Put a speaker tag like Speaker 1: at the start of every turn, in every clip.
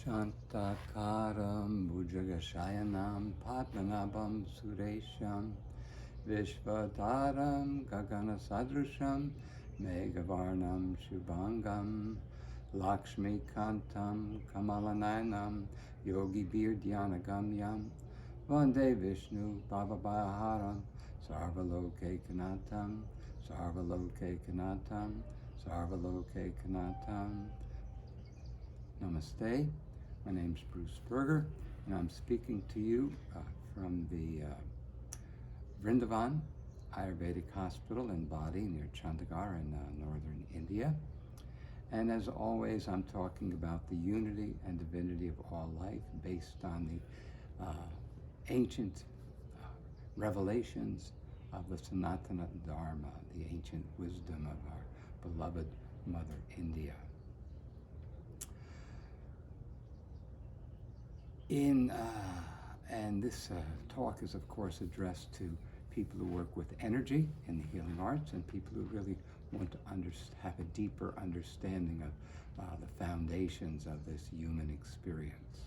Speaker 1: Shantakaram Bhujagashayanam Padmanabham Suresham Vishvataram Gagana Sadrusham Meghavarnam Shubhangam Lakshmi Kantam Kamalanayanam Yogi Birdhyanagamyam Vande Vishnu Bhavabhayaharam Sarvaloke Kanatam Sarvaloke Kanatam Sarvaloke Kanatam. Namaste. My name's Bruce Berger, and I'm speaking to you from the Vrindavan Ayurvedic Hospital in Badi near Chandigarh in northern India. And as always, I'm talking about the unity and divinity of all life based on the ancient revelations of the Sanatana Dharma, the ancient wisdom of our beloved Mother India. And this talk is, of course, addressed to people who work with energy in the healing arts and people who really want to have a deeper understanding of the foundations of this human experience.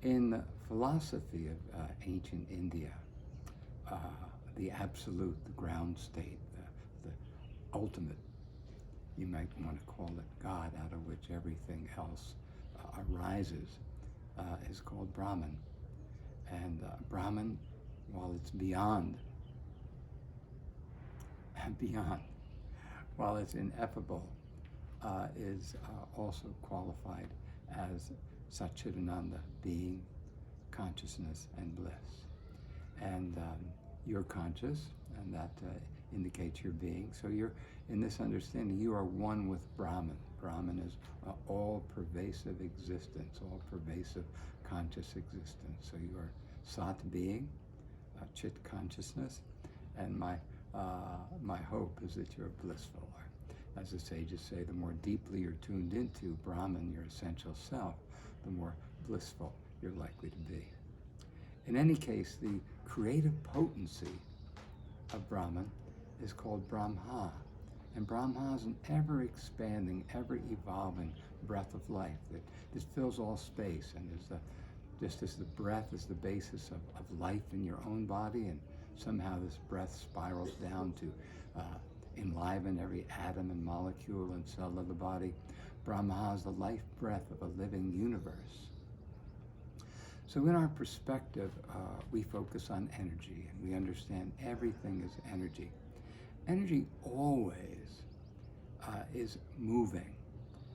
Speaker 1: In the philosophy of ancient India, the absolute, the ground state, the ultimate, you might want to call it God, out of which everything else arises, is called Brahmin. And Brahmin, while it's beyond, while it's ineffable, is also qualified as Satchidananda, being, consciousness, and bliss. And you're conscious, and that indicates your being. So you're, in this understanding, you are one with Brahman. Brahman is all-pervasive existence, all-pervasive conscious existence. So you are Sat being, Chit consciousness, and my hope is that you're blissful. As the sages say, the more deeply you're tuned into Brahman, your essential self, the more blissful you're likely to be. In any case, the creative potency of Brahman is called Brahma. And Brahma is an ever-expanding, ever-evolving breath of life that fills all space and is just as the breath is the basis of life in your own body, and somehow this breath spirals down to enliven every atom and molecule and cell of the body. Brahma is the life breath of a living universe. So in our perspective, we focus on energy, and we understand everything is energy. Energy always is moving,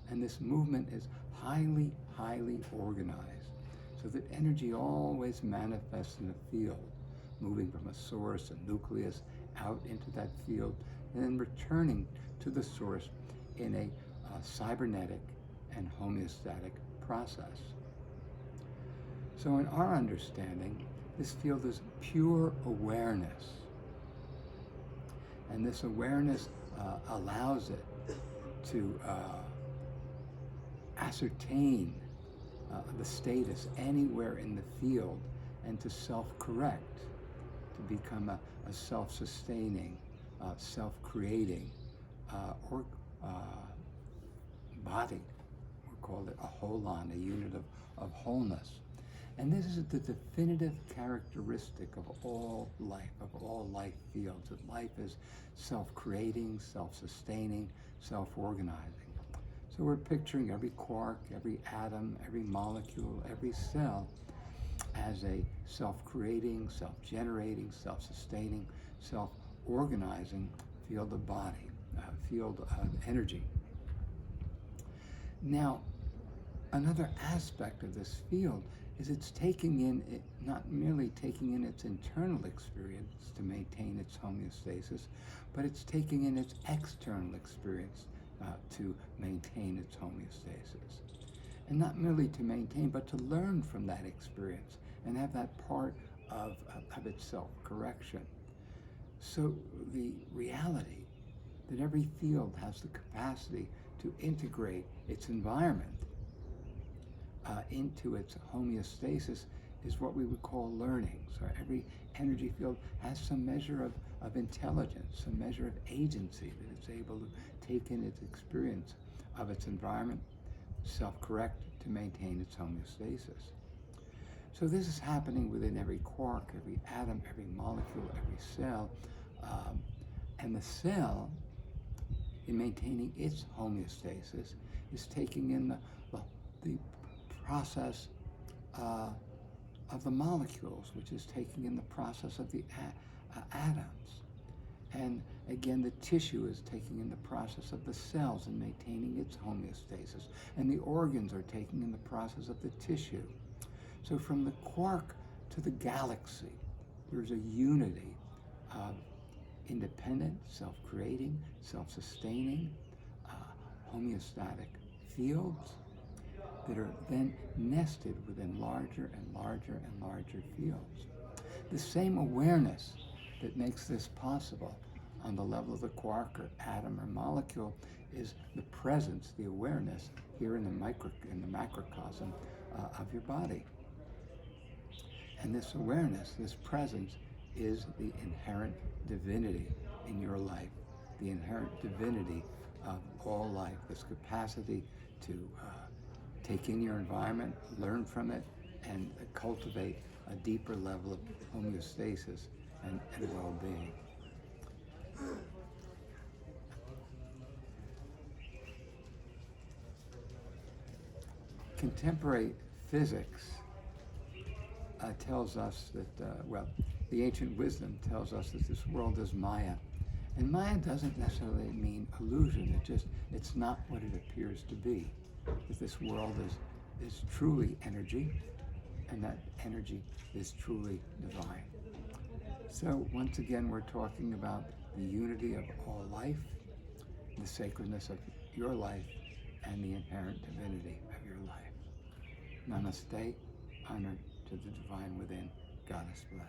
Speaker 1: and this movement is highly, highly organized, so that energy always manifests in a field, moving from a source, a nucleus, out into that field, and then returning to the source in a cybernetic and homeostatic process. So in our understanding, this field is pure awareness. And this awareness allows it to ascertain the status anywhere in the field and to self-correct, to become a self-sustaining, self-creating body. We call it a holon, a unit of wholeness. And this is the definitive characteristic of all life fields, that life is self-creating, self-sustaining, self-organizing. So we're picturing every quark, every atom, every molecule, every cell as a self-creating, self-generating, self-sustaining, self-organizing field of body, field of energy. Now, another aspect of this field is it's taking in, not merely taking in its internal experience to maintain its homeostasis, but it's taking in its external experience to maintain its homeostasis. And not merely to maintain, but to learn from that experience and have that part of its self-correction. So the reality that every field has the capacity to integrate its environment into its homeostasis is what we would call learning. So every energy field has some measure of intelligence, some measure of agency, that it's able to take in its experience of its environment, self-correct to maintain its homeostasis. So this is happening within every quark, every atom, every molecule, every cell. And the cell, in maintaining its homeostasis, is taking in the process of the molecules, which is taking in the process of the atoms. And again, the tissue is taking in the process of the cells and maintaining its homeostasis. And the organs are taking in the process of the tissue. So from the quark to the galaxy, there's a unity of independent, self-creating, self-sustaining, homeostatic fields that are then nested within larger and larger and larger fields. The same awareness that makes this possible on the level of the quark or atom or molecule is the presence, the awareness here in the macrocosm of your body. And this awareness, this presence, is the inherent divinity in your life, the inherent divinity of all life, this capacity to take in your environment, learn from it, and cultivate a deeper level of homeostasis and well-being. Contemporary physics tells us that, the ancient wisdom tells us that this world is Maya. And Maya doesn't necessarily mean illusion. It's not what it appears to be. That this world is truly energy, and that energy is truly divine. So once again, we're talking about the unity of all life, the sacredness of your life, and the inherent divinity of your life. Namaste, honor to the divine within. Goddess bless.